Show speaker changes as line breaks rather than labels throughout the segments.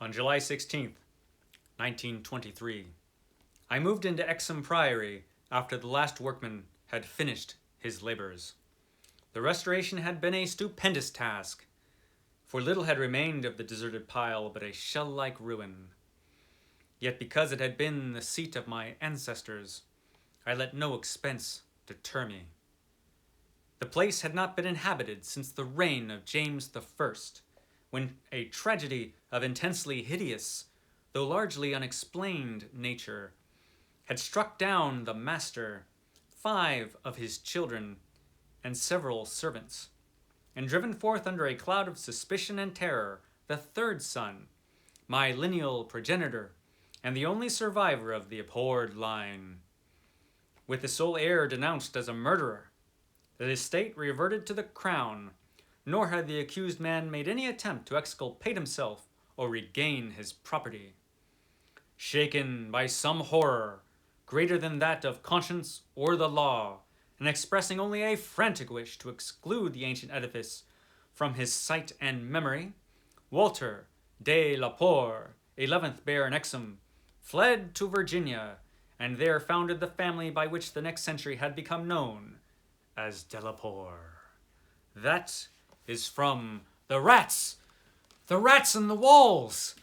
On July 16th, 1923, I moved into Exham Priory after the last workman had finished his labors. The restoration had been a stupendous task, for little had remained of the deserted pile but a shell-like ruin. Yet because it had been the seat of my ancestors, I let no expense deter me. The place had not been inhabited since the reign of James I, when a tragedy of intensely hideous, though largely unexplained nature, had struck down the master, 5 of his children, and several servants, and driven forth under a cloud of suspicion and terror the 3rd son, my lineal progenitor, and the only survivor of the abhorred line. With the sole heir denounced as a murderer, the estate reverted to the crown, nor had the accused man made any attempt to exculpate himself or regain his property. Shaken by some horror, greater than that of conscience or the law, and expressing only a frantic wish to exclude the ancient edifice from his sight and memory, Walter de la Poer, 11th Baron Exham, fled to Virginia, and there founded the family by which the next century had become known as de la Poer. That is from The Rats in the Walls,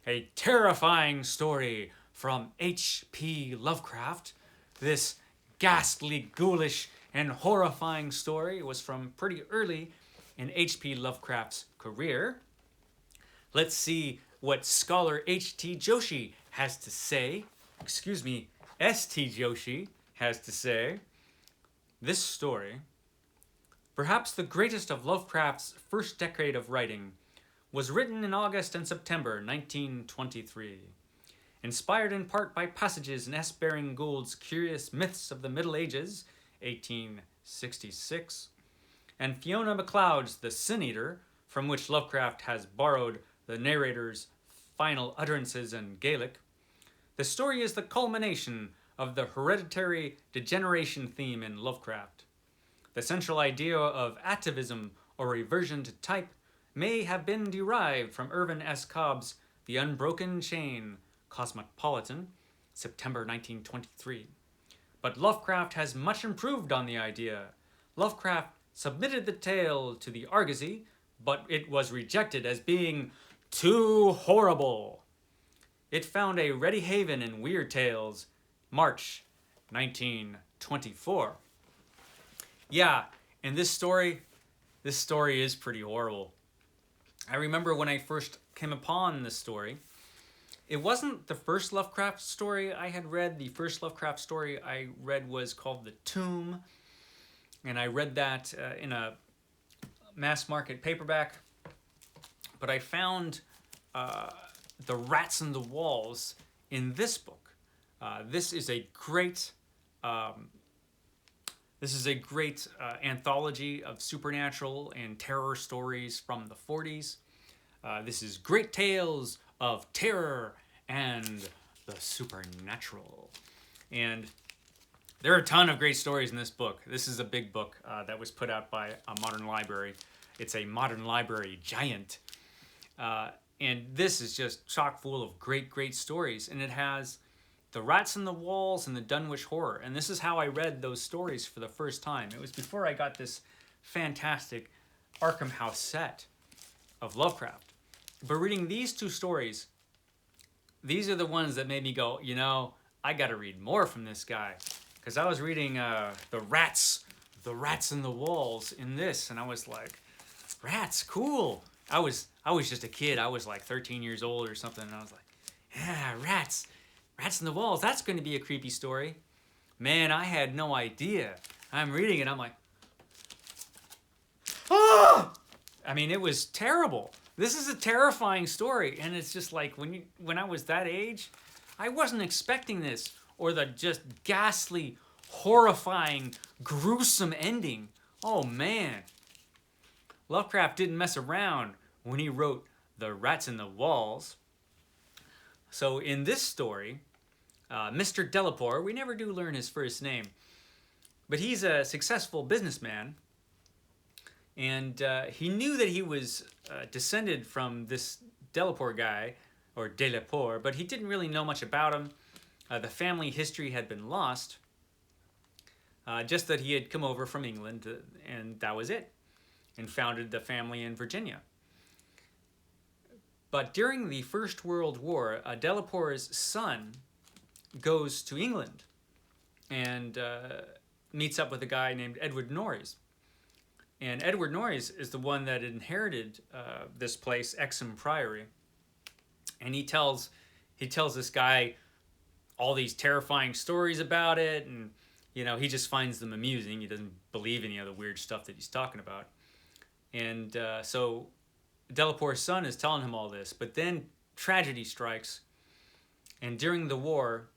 a terrifying story from H.P. Lovecraft. This ghastly, ghoulish, and horrifying story was from pretty early in H.P. Lovecraft's career. Let's see what scholar H.T. Joshi has to say. S.T. Joshi has to say. This story, perhaps the greatest of Lovecraft's first decade of writing, was written in August and September 1923. Inspired in part by passages in S. Baring Gould's Curious Myths of the Middle Ages, 1866, and Fiona Macleod's The Sin Eater, from which Lovecraft has borrowed the narrator's final utterances in Gaelic, the story is the culmination of the hereditary degeneration theme in Lovecraft. The central idea of atavism, or reversion to type, may have been derived from Irvin S. Cobb's The Unbroken Chain, Cosmopolitan, September 1923. But Lovecraft has much improved on the idea. Lovecraft submitted the tale to the Argosy, but it was rejected as being too horrible. It found a ready haven in Weird Tales, March 1924. Yeah, and this story is pretty horrible. I remember when I first came upon this story, it wasn't the first Lovecraft story I had read. The first Lovecraft story I read was called The Tomb, and I read that in a mass market paperback. But I found The Rats in the Walls in this book. This is a great anthology of supernatural and terror stories from the 40s. This is Great Tales of Terror and the Supernatural. And there are a ton of great stories in this book. This is a big book that was put out by a modern library. It's a modern library giant. And this is just chock full of great, great stories. And it has The Rats in the Walls and the Dunwich Horror. And this is how I read those stories for the first time. It was before I got this fantastic Arkham House set of Lovecraft. But reading these two stories, these are the ones that made me go, I got to read more from this guy. Because I was reading The Rats in the Walls in this, and I was like, rats, cool. I was just a kid. I was like 13 years old or something, and I was like, yeah, rats in the walls. That's going to be a creepy story. Man, I had no idea. I'm reading it. I'm like, ah! I mean, it was terrible. This is a terrifying story, and it's just like when I was that age, I wasn't expecting this or the just ghastly, horrifying, gruesome ending. Oh man. Lovecraft didn't mess around when he wrote The Rats in the Walls. So in this story, Mr. Delaporte, we never do learn his first name, but he's a successful businessman, and he knew that he was descended from this Delaporte guy or Delapore, but he didn't really know much about him. The family history had been lost, just that he had come over from England, and that was it, and founded the family in Virginia. But during the First World War, Delapore's son goes to England and meets up with a guy named Edward Norreys. And Edward Norreys is the one that inherited this place, Exham Priory. And he tells this guy all these terrifying stories about it, and he just finds them amusing. He doesn't believe any of the weird stuff that he's talking about. And so Delapore's son is telling him all this, but then tragedy strikes, and during the war,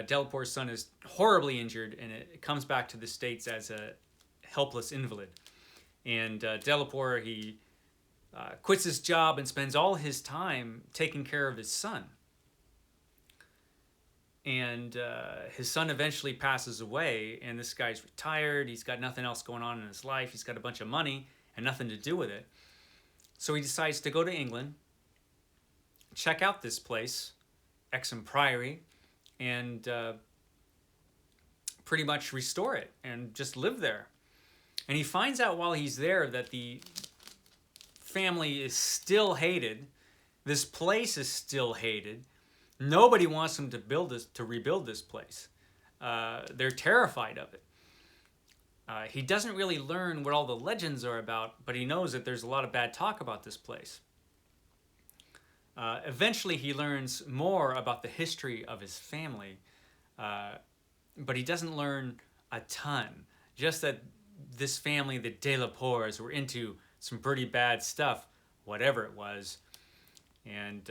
Delapore's son is horribly injured, and it comes back to the States as a helpless invalid. And Delapore, he quits his job and spends all his time taking care of his son. And his son eventually passes away, and this guy's retired. He's got nothing else going on in his life. He's got a bunch of money and nothing to do with it. So he decides to go to England, check out this place, Exham Priory, and pretty much restore it and just live there. And he finds out while he's there that the family is still hated. This place is still hated. Nobody wants him to rebuild this place. They're terrified of it. He doesn't really learn what all the legends are about, but he knows that there's a lot of bad talk about this place. Eventually, he learns more about the history of his family, but he doesn't learn a ton. Just that this family, the Delapores, were into some pretty bad stuff, whatever it was, and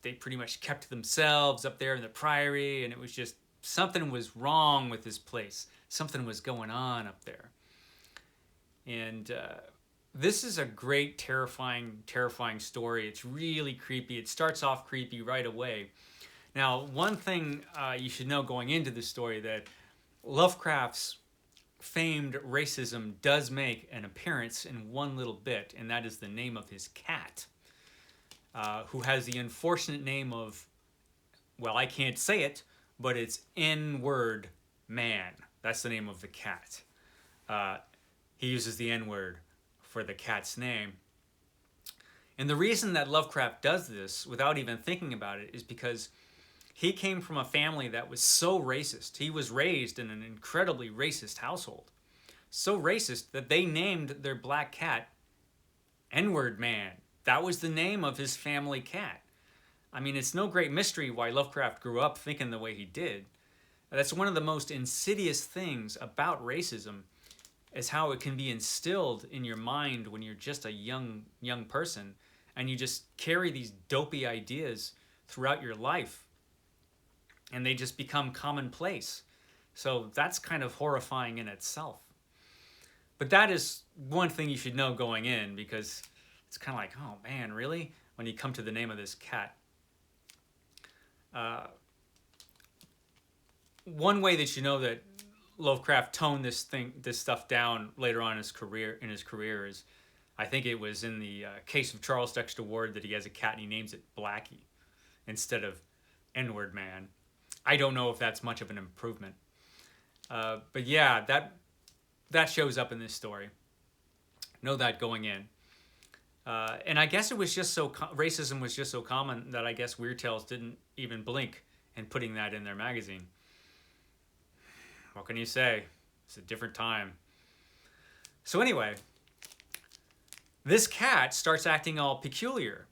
they pretty much kept to themselves up there in the priory, and it was just something was wrong with this place. Something was going on up there. And this is a great, terrifying story. It's really creepy. It starts off creepy right away. Now, one thing you should know going into this story, that Lovecraft's famed racism does make an appearance in one little bit, and that is the name of his cat, who has the unfortunate name of, well, I can't say it, but it's N-word man. That's the name of the cat. He uses the N-word for the cat's name. And the reason that Lovecraft does this without even thinking about it is because he came from a family that was so racist. He was raised in an incredibly racist household. So racist that they named their black cat N-word man. That was the name of his family cat. I mean, it's no great mystery why Lovecraft grew up thinking the way he did. That's one of the most insidious things about racism, is how it can be instilled in your mind when you're just a young person, and you just carry these dopey ideas throughout your life, and they just become commonplace. So that's kind of horrifying in itself. But that is one thing you should know going in, because it's kind of like, oh man, really? When you come to the name of this cat. One way that you know that Lovecraft toned this stuff down later on in his career is, I think it was in the case of Charles Dexter Ward, that he has a cat and he names it Blackie instead of N-word man. I don't know if that's much of an improvement, but yeah, that shows up in this story. Know that going in, and I guess it was just racism was just so common that I guess Weird Tales didn't even blink in putting that in their magazine. What can you say? It's a different time. So anyway, this cat starts acting all peculiar.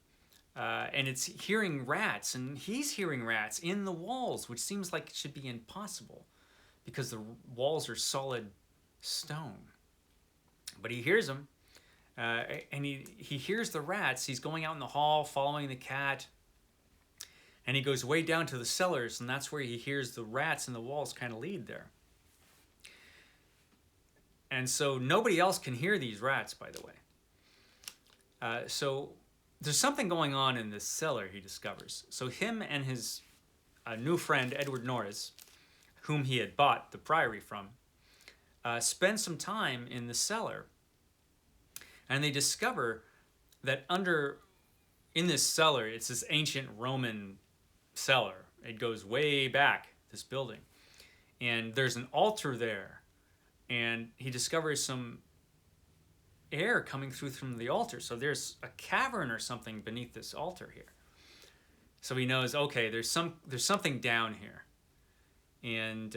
And it's hearing rats, and he's hearing rats in the walls, which seems like it should be impossible because the walls are solid stone. But he hears them, and he hears the rats. He's going out in the hall, following the cat, and he goes way down to the cellars, and that's where he hears the rats in the walls kind of lead there. And so nobody else can hear these rats, by the way. So there's something going on in this cellar, he discovers. So him and his new friend, Edward Norreys, whom he had bought the priory from, spend some time in the cellar. And they discover that under in this cellar, it's this ancient Roman cellar. It goes way back, this building. And there's an altar there. And he discovers some air coming through from the altar. So there's a cavern or something beneath this altar here. So he knows, okay, there's something down here. And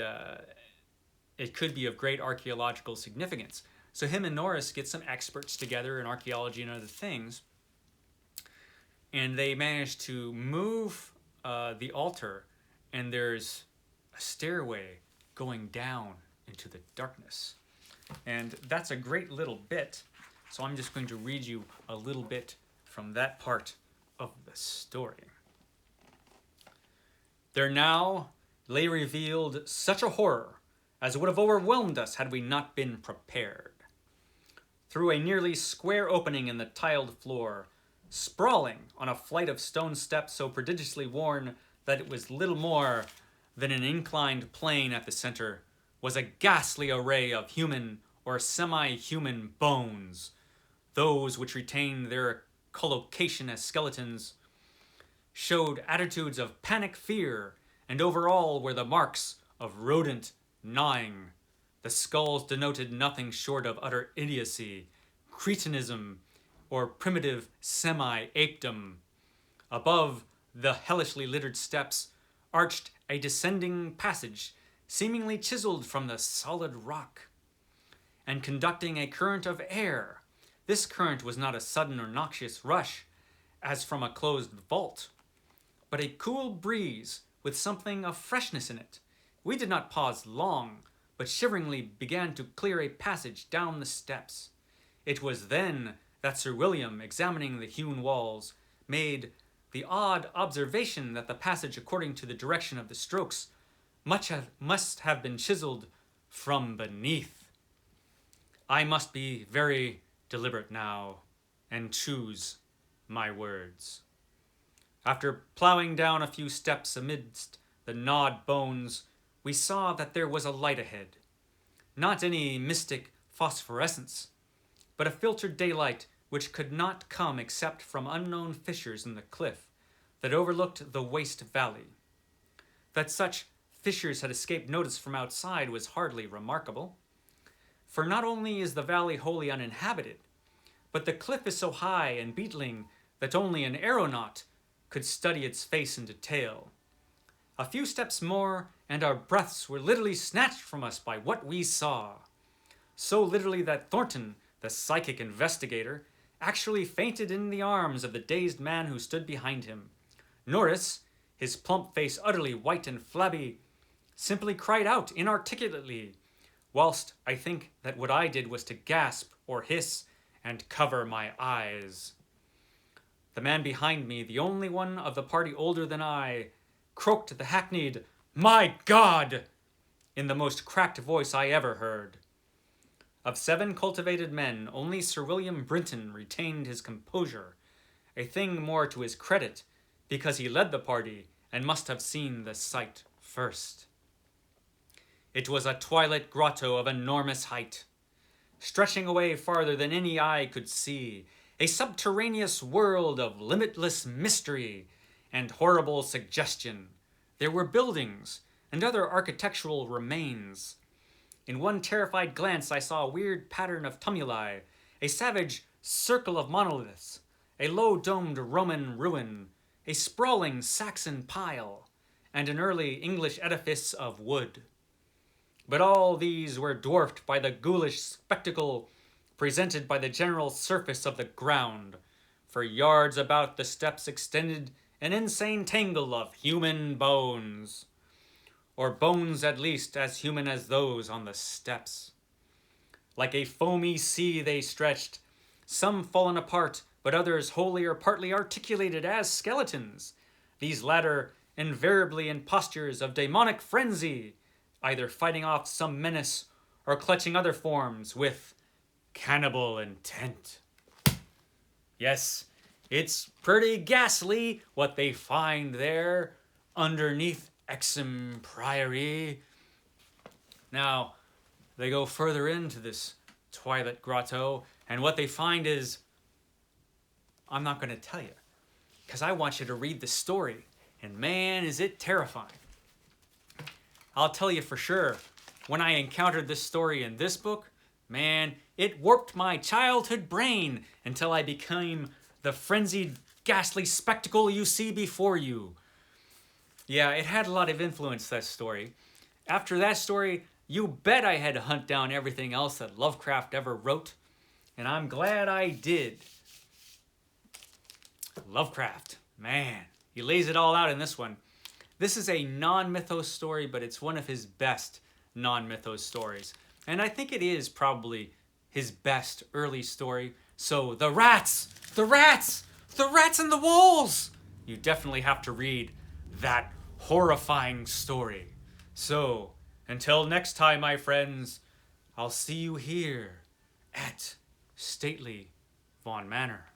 it could be of great archaeological significance. So him and Norris get some experts together in archaeology and other things. And they manage to move the altar, and there's a stairway going down into the darkness. And that's a great little bit. So I'm just going to read you a little bit from that part of the story. There now lay revealed such a horror as would have overwhelmed us had we not been prepared. Through a nearly square opening in the tiled floor, sprawling on a flight of stone steps so prodigiously worn that it was little more than an inclined plane at the center, was a ghastly array of human or semi-human bones, those which retained their collocation as skeletons, showed attitudes of panic fear, and over all were the marks of rodent gnawing. The skulls denoted nothing short of utter idiocy, cretinism, or primitive semi-apedom. Above the hellishly littered steps arched a descending passage, seemingly chiseled from the solid rock, and conducting a current of air. This current was not a sudden or noxious rush, as from a closed vault, but a cool breeze with something of freshness in it. We did not pause long, but shiveringly began to clear a passage down the steps. It was then that Sir William, examining the hewn walls, made the odd observation that the passage, according to the direction of the strokes, must have been chiseled from beneath. I must be very deliberate now, and choose my words. After ploughing down a few steps amidst the gnawed bones, we saw that there was a light ahead. Not any mystic phosphorescence, but a filtered daylight which could not come except from unknown fissures in the cliff that overlooked the waste valley. That such fissures had escaped notice from outside was hardly remarkable, for not only is the valley wholly uninhabited, but the cliff is so high and beetling that only an aeronaut could study its face in detail. A few steps more, and our breaths were literally snatched from us by what we saw. So literally that Thornton, the psychic investigator, actually fainted in the arms of the dazed man who stood behind him. Norris, his plump face utterly white and flabby, simply cried out inarticulately, whilst I think that what I did was to gasp or hiss and cover my eyes. The man behind me, the only one of the party older than I, croaked the hackneyed, "My God!" in the most cracked voice I ever heard. Of 7 cultivated men, only Sir William Brinton retained his composure, a thing more to his credit, because he led the party and must have seen the sight first. It was a twilight grotto of enormous height, stretching away farther than any eye could see, a subterraneous world of limitless mystery and horrible suggestion. There were buildings and other architectural remains. In one terrified glance I saw a weird pattern of tumuli, a savage circle of monoliths, a low-domed Roman ruin, a sprawling Saxon pile, and an early English edifice of wood. But all these were dwarfed by the ghoulish spectacle presented by the general surface of the ground. For yards about the steps extended an insane tangle of human bones, or bones at least as human as those on the steps. Like a foamy sea they stretched, some fallen apart, but others wholly or partly articulated as skeletons, these latter invariably in postures of demonic frenzy, either fighting off some menace or clutching other forms with cannibal intent. Yes, it's pretty ghastly what they find there underneath Exham Priory. Now, they go further into this twilight grotto, and what they find is, I'm not going to tell you. because I want you to read the story. And man, is it terrifying. I'll tell you for sure, when I encountered this story in this book, man, it warped my childhood brain until I became the frenzied, ghastly spectacle you see before you. Yeah, it had a lot of influence, that story. After that story, you bet I had to hunt down everything else that Lovecraft ever wrote. And I'm glad I did. Lovecraft, man, he lays it all out in this one. This is a non-mythos story, but it's one of his best non-mythos stories. And I think it is probably his best early story. So the rats and the wolves! You definitely have to read that horrifying story. So, until next time, my friends, I'll see you here at Stately Vaughan Manor.